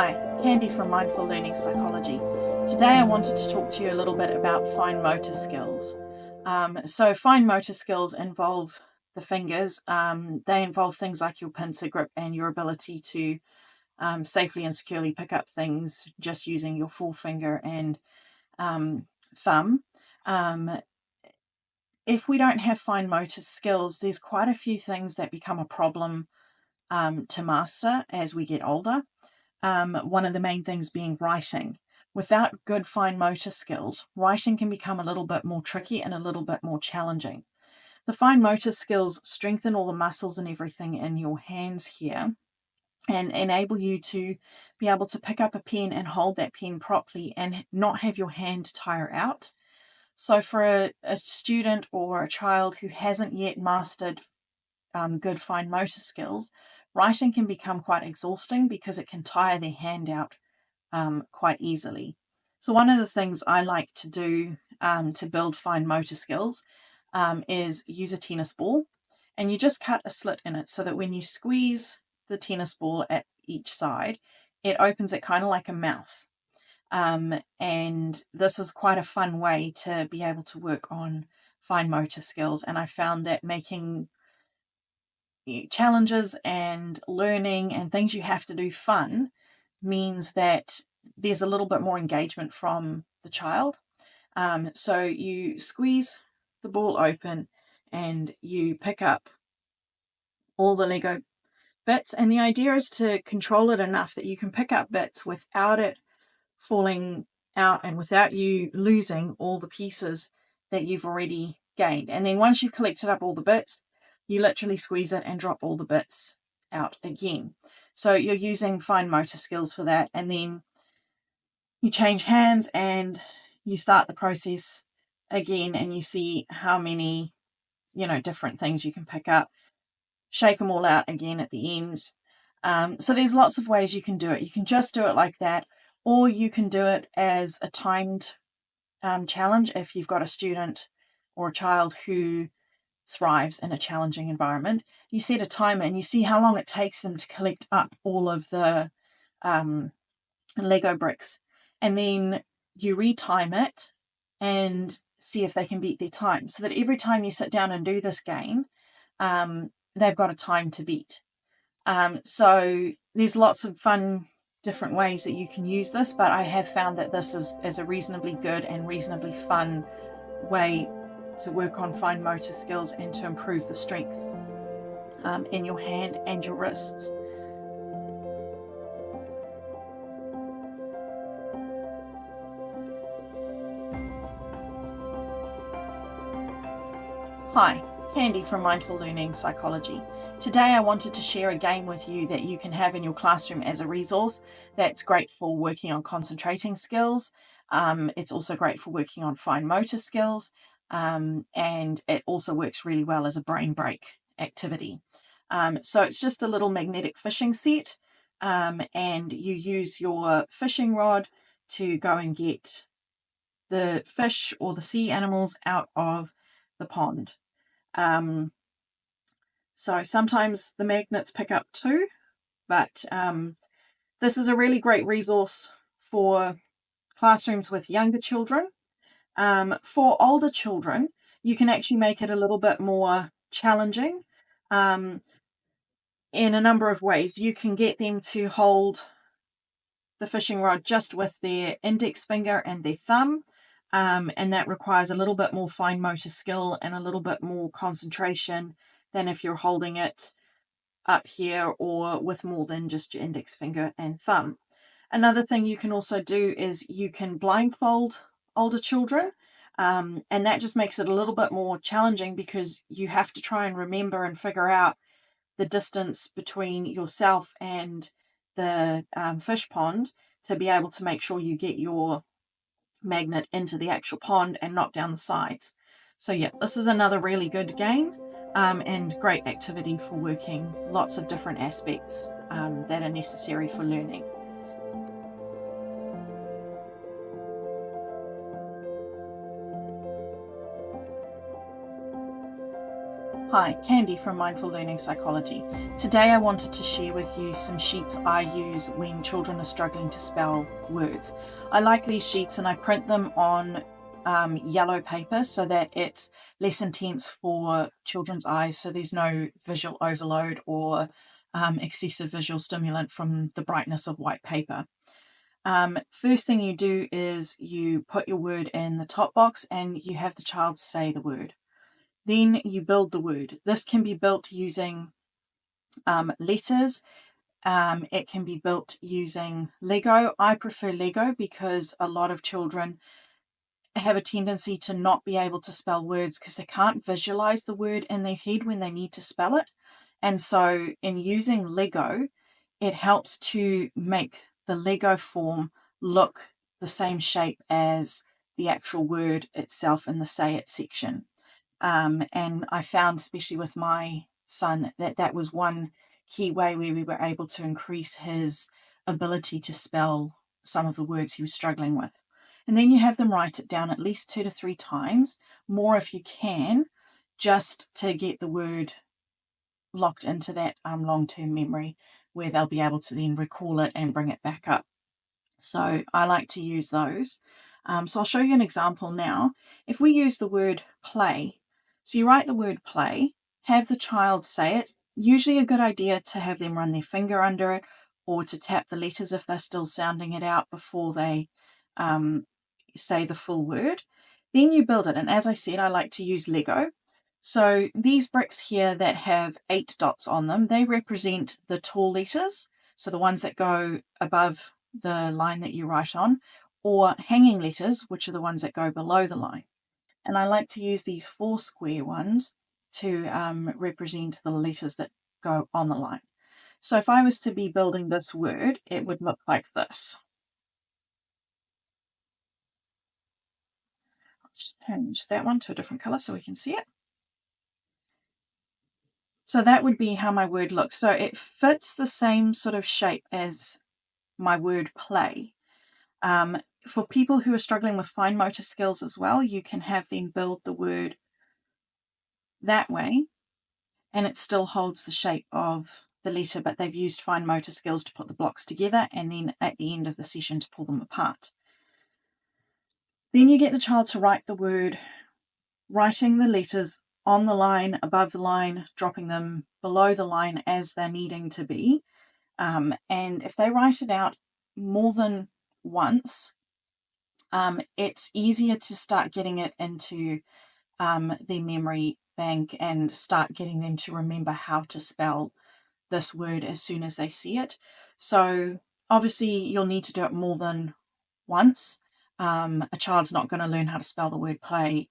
Hi, Candy from Mindful Learning Psychology. Today I wanted to talk to you a little bit about fine motor skills. So fine motor skills involve the fingers. They involve things like your pincer grip and your ability to safely and securely pick up things just using your forefinger and thumb. If we don't have fine motor skills, there's quite a few things that become a problem to master as we get older. One of the main things being writing. Without good fine motor skills, writing can become a little bit more tricky and a little bit more challenging. The fine motor skills strengthen all the muscles and everything in your hands here and enable you to be able to pick up a pen and hold that pen properly and not have your hand tire out. So for a student or a child who hasn't yet mastered good fine motor skills, writing can become quite exhausting because it can tire their hand out quite easily. So one of the things I like to do to build fine motor skills is use a tennis ball, and you just cut a slit in it so that when you squeeze the tennis ball at each side, it opens it kind of like a mouth. And this is quite a fun way to be able to work on fine motor skills. And I found that making challenges and learning and things you have to do fun means that there's a little bit more engagement from the child. So you squeeze the ball open and you pick up all the Lego bits, and the idea is to control it enough that you can pick up bits without it falling out and without you losing all the pieces that you've already gained. And then once you've collected up all the bits, you literally squeeze it and drop all the bits out again. So you're using fine motor skills for that. And then you change hands and you start the process again, and you see how many, different things you can pick up, shake them all out again at the end. So there's lots of ways you can do it. You can just do it like that, or you can do it as a timed challenge if you've got a student or a child who thrives in a challenging environment. You set a timer and you see how long it takes them to collect up all of the Lego bricks, and then you retime it and see if they can beat their time, so that every time you sit down and do this game, they've got a time to beat. So there's lots of fun different ways that you can use this, but I have found that this is a reasonably good and reasonably fun way to work on fine motor skills and to improve the strength in your hand and your wrists. Hi, Candy from Mindful Learning Psychology. Today I wanted to share a game with you that you can have in your classroom as a resource that's great for working on concentrating skills. It's also great for working on fine motor skills, and it also works really well as a brain break activity. So it's just a little magnetic fishing set, and you use your fishing rod to go and get the fish or the sea animals out of the pond. So sometimes the magnets pick up too, but this is a really great resource for classrooms with younger children. For older children, you can actually make it a little bit more challenging in a number of ways. You can get them to hold the fishing rod just with their index finger and their thumb, and that requires a little bit more fine motor skill and a little bit more concentration than if you're holding it up here or with more than just your index finger and thumb. Another thing you can also do is you can blindfold older children, and that just makes it a little bit more challenging because you have to try and remember and figure out the distance between yourself and the fish pond to be able to make sure you get your magnet into the actual pond and knock down the sides. So yeah, this is another really good game and great activity for working lots of different aspects that are necessary for learning. Hi, Candy from Mindful Learning Psychology. Today I wanted to share with you some sheets I use when children are struggling to spell words. I like these sheets and I print them on yellow paper so that it's less intense for children's eyes, so there's no visual overload or excessive visual stimulant from the brightness of white paper. First thing you do is you put your word in the top box and you have the child say the word. Then you build the word. This can be built using letters. It can be built using Lego. I prefer Lego because a lot of children have a tendency to not be able to spell words because they can't visualize the word in their head when they need to spell it. And so in using Lego, it helps to make the Lego form look the same shape as the actual word itself in the say it section. And I found, especially with my son, that that was one key way where we were able to increase his ability to spell some of the words he was struggling with. And then you have them write it down at least 2 to 3 times, more if you can, just to get the word locked into that long-term memory where they'll be able to then recall it and bring it back up. So I like to use those. So I'll show you an example now. If we use the word play, so you write the word play, have the child say it. Usually a good idea to have them run their finger under it or to tap the letters if they're still sounding it out before they say the full word. Then you build it. And as I said, I like to use Lego. So these bricks here that have 8 dots on them, they represent the tall letters. So the ones that go above the line that you write on, or hanging letters, which are the ones that go below the line. And I like to use these 4 square ones to represent the letters that go on the line. So if I was to be building this word, it would look like this. Change that one to a different color so we can see it. So that would be how my word looks. So it fits the same sort of shape as my word play. For people who are struggling with fine motor skills as well, you can have them build the word that way and it still holds the shape of the letter, but they've used fine motor skills to put the blocks together and then at the end of the session to pull them apart. Then you get the child to write the word, writing the letters on the line, above the line, dropping them below the line as they're needing to be. And if they write it out more than once, it's easier to start getting it into their memory bank and start getting them to remember how to spell this word as soon as they see it. So obviously you'll need to do it more than once. A child's not going to learn how to spell the word play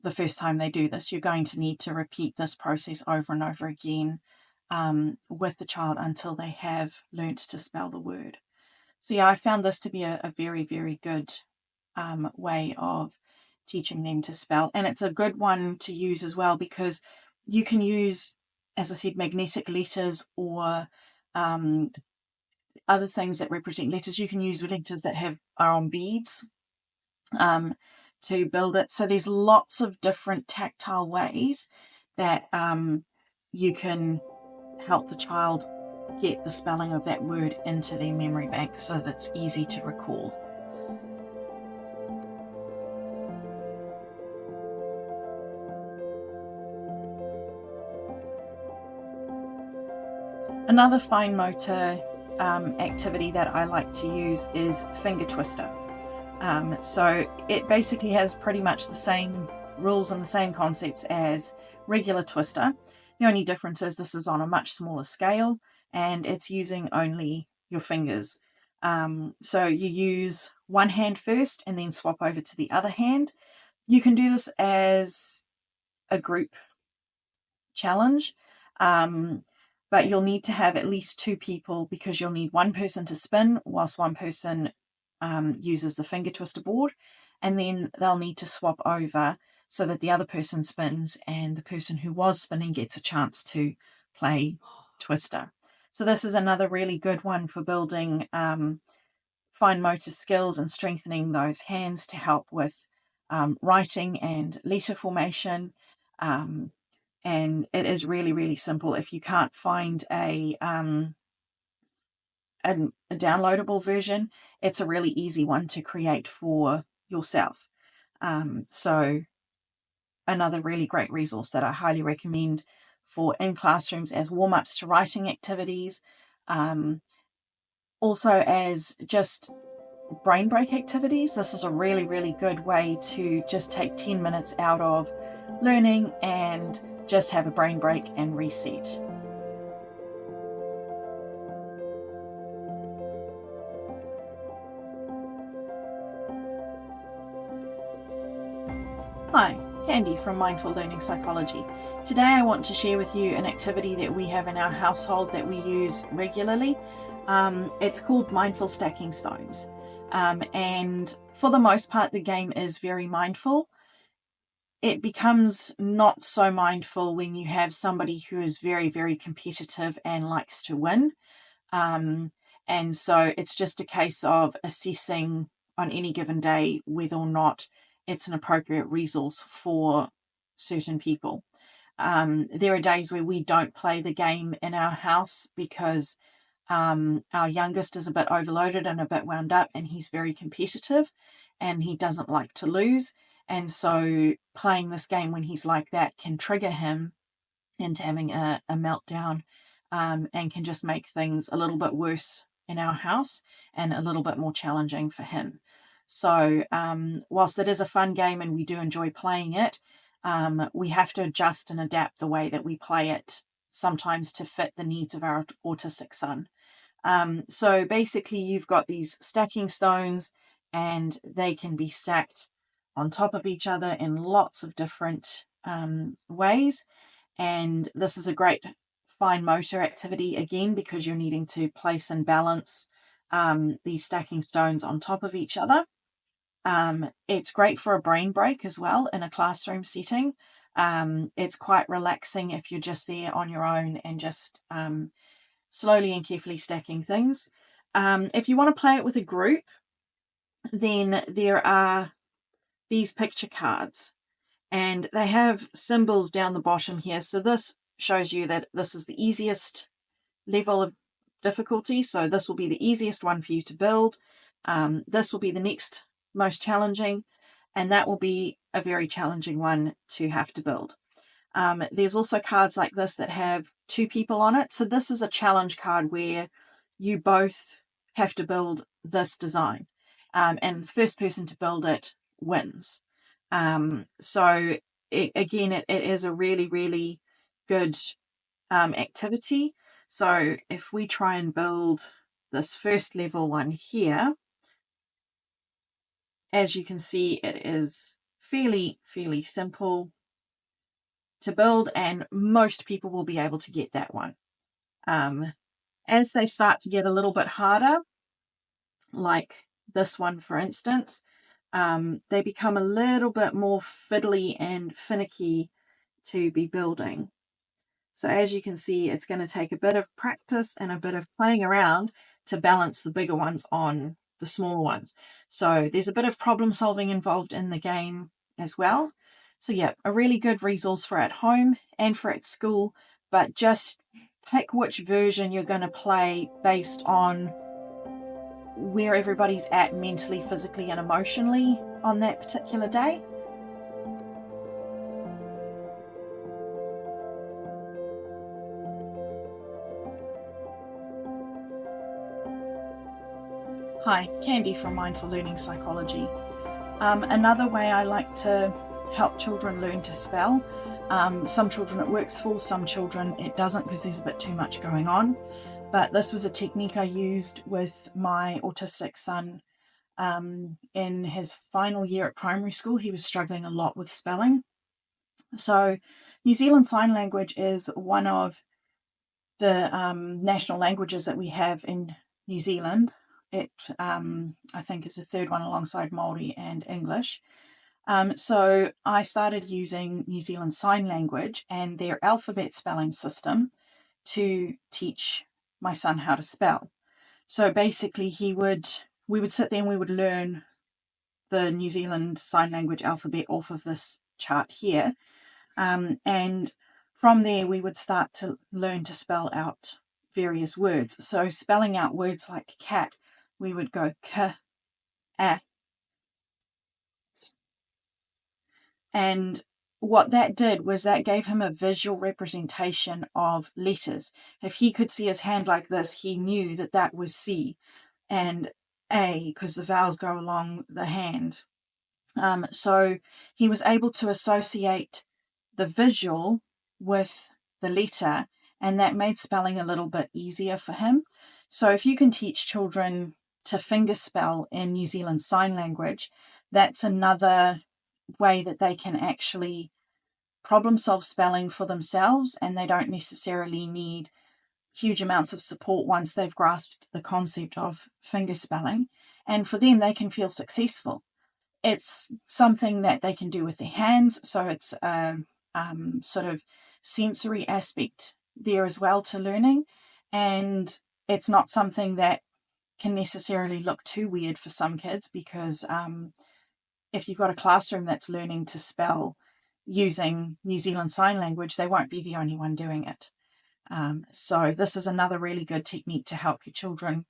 the first time they do this. You're going to need to repeat this process over and over again with the child until they have learnt to spell the word. So yeah, I found this to be a very, very good way of teaching them to spell. And it's a good one to use as well because you can use, as I said, magnetic letters or other things that represent letters. You can use letters that are on beads to build it. So there's lots of different tactile ways that you can help the child get the spelling of that word into their memory bank so that it's easy to recall. Another fine motor activity that I like to use is finger twister. So it basically has pretty much the same rules and the same concepts as regular twister. The only difference is this is on a much smaller scale and it's using only your fingers. So you use one hand first and then swap over to the other hand. You can do this as a group challenge, but you'll need to have at least 2 people because you'll need one person to spin whilst one person uses the finger twister board, and then they'll need to swap over so that the other person spins and the person who was spinning gets a chance to play twister. So this is another really good one for building fine motor skills and strengthening those hands to help with writing and letter formation. and it is really, really simple. If you can't find a downloadable version, it's a really easy one to create for yourself. So another really great resource that I highly recommend for in classrooms as warm-ups to writing activities, also as just brain break activities. This is a really, really good way to just take 10 minutes out of learning and just have a brain break and reset. Hi, Candy from Mindful Learning Psychology. Today I want to share with you an activity that we have in our household that we use regularly. It's called Mindful Stacking Stones. And for the most part, the game is very mindful. It becomes not so mindful when you have somebody who is very, very competitive and likes to win. And so it's just a case of assessing on any given day whether or not it's an appropriate resource for certain people. There are days where we don't play the game in our house because our youngest is a bit overloaded and a bit wound up, and he's very competitive and he doesn't like to lose. And so playing this game when he's like that can trigger him into having a meltdown, and can just make things a little bit worse in our house and a little bit more challenging for him. So whilst it is a fun game and we do enjoy playing it, we have to adjust and adapt the way that we play it sometimes to fit the needs of our autistic son. So basically you've got these stacking stones, and they can be stacked on top of each other in lots of different ways. And this is a great fine motor activity, again, because you're needing to place and balance these stacking stones on top of each other. It's great for a brain break as well in a classroom setting. It's quite relaxing if you're just there on your own and just slowly and carefully stacking things. If you want to play it with a group, then there are these picture cards, and they have symbols down the bottom here. So this shows you that this is the easiest level of difficulty. So this will be the easiest one for you to build. This will be the next most challenging, and that will be a very challenging one to have to build. There's also cards like this that have two people on it. So this is a challenge card where you both have to build this design, and the first person to build it wins. So it is a really, really good activity. So if we try and build this first level one here, as you can see, it is fairly simple to build, and most people will be able to get that one. As they start to get a little bit harder, like this one for instance, they become a little bit more fiddly and finicky to be building. So as you can see, it's going to take a bit of practice and a bit of playing around to balance the bigger ones on the smaller ones. So there's a bit of problem solving involved in the game as well. So yeah, a really good resource for at home and for at school, but just pick which version you're going to play based on where everybody's at mentally, physically, and emotionally on that particular day. Hi, Candy from Mindful Learning Psychology. Another way I like to help children learn to spell. Some children it works for, some children it doesn't because there's a bit too much going on. But this was a technique I used with my autistic son in his final year at primary school. He was struggling a lot with spelling. So New Zealand Sign Language is one of the national languages that we have in New Zealand. It, I think, is the third one alongside Māori and English. So I started using New Zealand Sign Language and their alphabet spelling system to teach my son how to spell. So basically we would sit there and we would learn the New Zealand Sign Language alphabet off of this chart here. And from there we would start to learn to spell out various words. So spelling out words like cat, we would go k, a, t. And what that did was that gave him a visual representation of letters. If he could see his hand like this, he knew that that was C and A, because the vowels go along the hand. So he was able to associate the visual with the letter, and that made spelling a little bit easier for him. So if you can teach children to finger spell in New Zealand Sign Language, that's another way that they can actually problem solve spelling for themselves, and they don't necessarily need huge amounts of support once they've grasped the concept of finger spelling. And for them, they can feel successful. It's something that they can do with their hands, so it's a sort of sensory aspect there as well to learning, and it's not something that can necessarily look too weird for some kids, because if you've got a classroom that's learning to spell using New Zealand Sign Language, they won't be the only one doing it. So this is another really good technique to help your children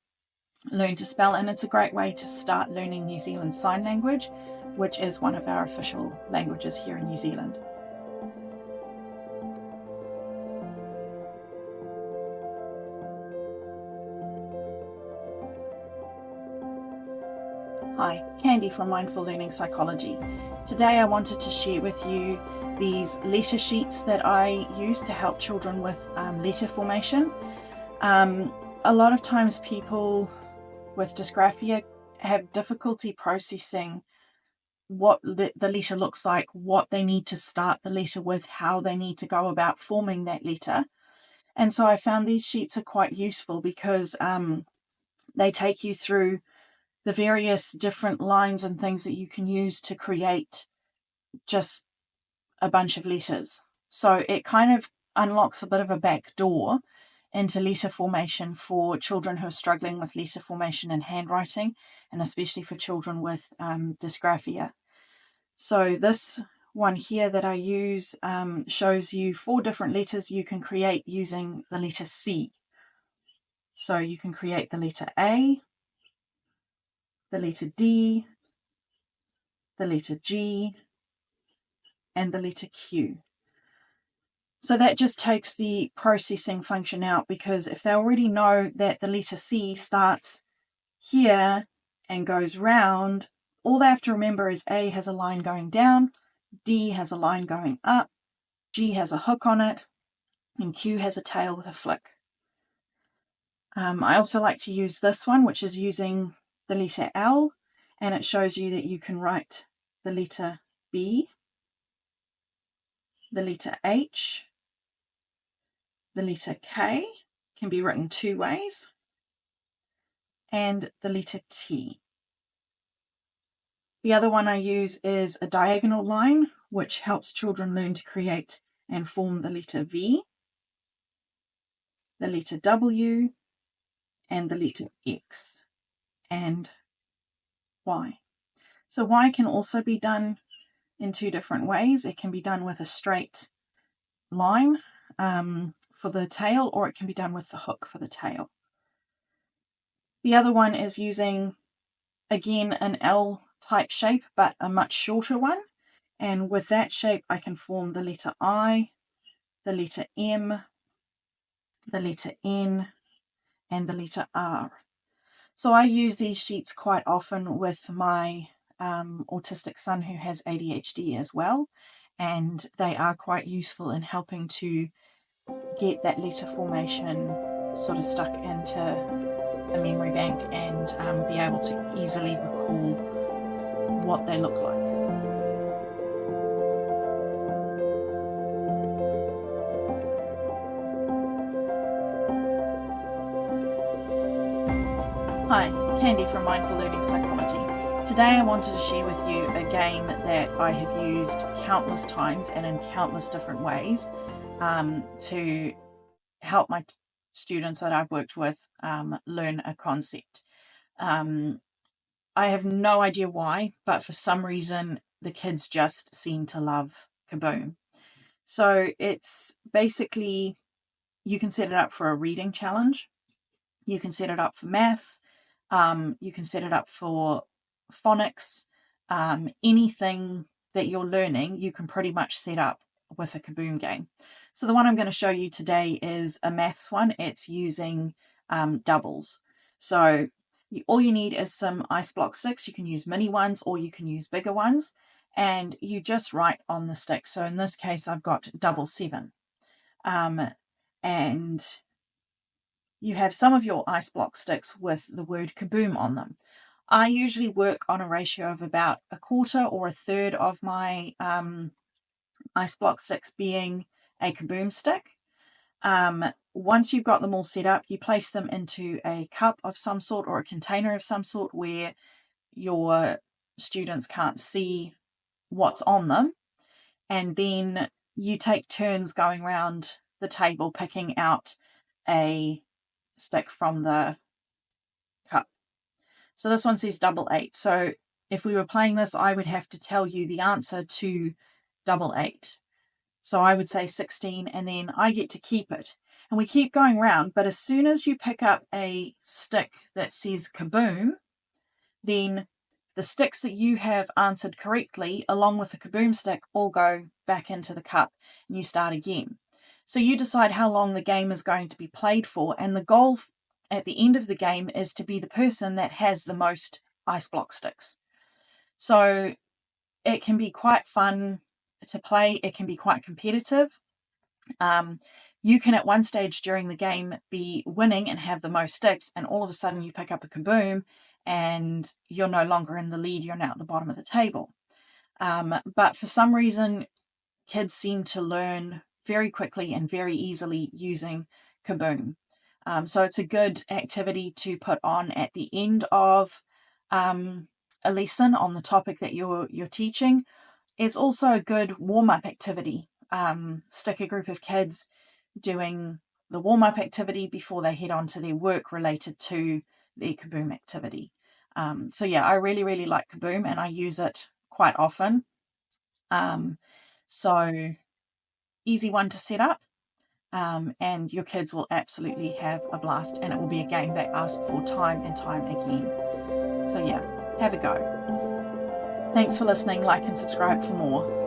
learn to spell, and it's a great way to start learning New Zealand Sign Language, which is one of our official languages here in New Zealand. Hi, Candy from Mindful Learning Psychology. Today I wanted to share with you these letter sheets that I use to help children with letter formation. A lot of times people with dysgraphia have difficulty processing what the letter looks like, what they need to start the letter with, how they need to go about forming that letter. And so I found these sheets are quite useful because they take you through the various different lines and things that you can use to create just a bunch of letters. So it kind of unlocks a bit of a back door into letter formation for children who are struggling with letter formation and handwriting, and especially for children with dysgraphia. So this one here that I use shows you 4 different letters you can create using the letter C. So you can create the letter A, the letter D, the letter G, and the letter Q. So that just takes the processing function out, because if they already know that the letter C starts here and goes round, all they have to remember is A has a line going down, D has a line going up, G has a hook on it, and Q has a tail with a flick. I also like to use this one, which is using the letter L, and it shows you that you can write the letter B, the letter H, the letter K can be written 2 ways, and the letter T. The other one I use is a diagonal line, which helps children learn to create and form the letter V, the letter W, and the letter X, and Y. So Y can also be done in 2 different ways. It can be done with a straight line for the tail, or it can be done with the hook for the tail. The other one is using, again, an L type shape, but a much shorter one. And with that shape, I can form the letter I, the letter M, the letter N, and the letter R. So I use these sheets quite often with my autistic son who has ADHD as well, and they are quite useful in helping to get that letter formation sort of stuck into a memory bank and be able to easily recall what they look like. Hi, Candy from Mindful Learning Psychology. Today I wanted to share with you a game that I have used countless times and in countless different ways to help my students that I've worked with learn a concept. I have no idea why, but for some reason the kids just seem to love Kaboom. So it's basically, you can set it up for a reading challenge. You can set it up for maths. You can set it up for phonics. Anything that you're learning, you can pretty much set up with a Kaboom game. So the one I'm going to show you today is a maths one. It's using doubles. So all you need is some ice block sticks. You can use mini ones or you can use bigger ones. And you just write on the stick. So in this case, I've got 7. And you have some of your ice block sticks with the word Kaboom on them. I usually work on a ratio of about 1/4 or 1/3 of my ice block sticks being a Kaboom stick. Once you've got them all set up, you place them into a cup of some sort or a container of some sort where your students can't see what's on them. And then you take turns going around the table picking out a stick from the cup. So this one says 8. So if we were playing this, I would have to tell you the answer to 8. So I would say 16, and then I get to keep it. And we keep going round, but as soon as you pick up a stick that says Kaboom, then the sticks that you have answered correctly, along with the Kaboom stick, all go back into the cup, and you start again. So you decide how long the game is going to be played for, and the goal at the end of the game is to be the person that has the most ice block sticks. So it can be quite fun to play. It can be quite competitive. You can at one stage during the game be winning and have the most sticks, and all of a sudden you pick up a Kaboom and you're no longer in the lead, you're now at the bottom of the table. But for some reason, kids seem to learn very quickly and very easily using Kaboom. So it's a good activity to put on at the end of a lesson on the topic that you're teaching. It's also a good warm-up activity. Stick a group of kids doing the warm-up activity before they head on to their work related to their Kaboom activity. So yeah, I really, really like Kaboom and I use it quite often. So easy one to set up. And your kids will absolutely have a blast, and it will be a game they ask for time and time again. So yeah, have a go. Thanks for listening. Like and subscribe for more.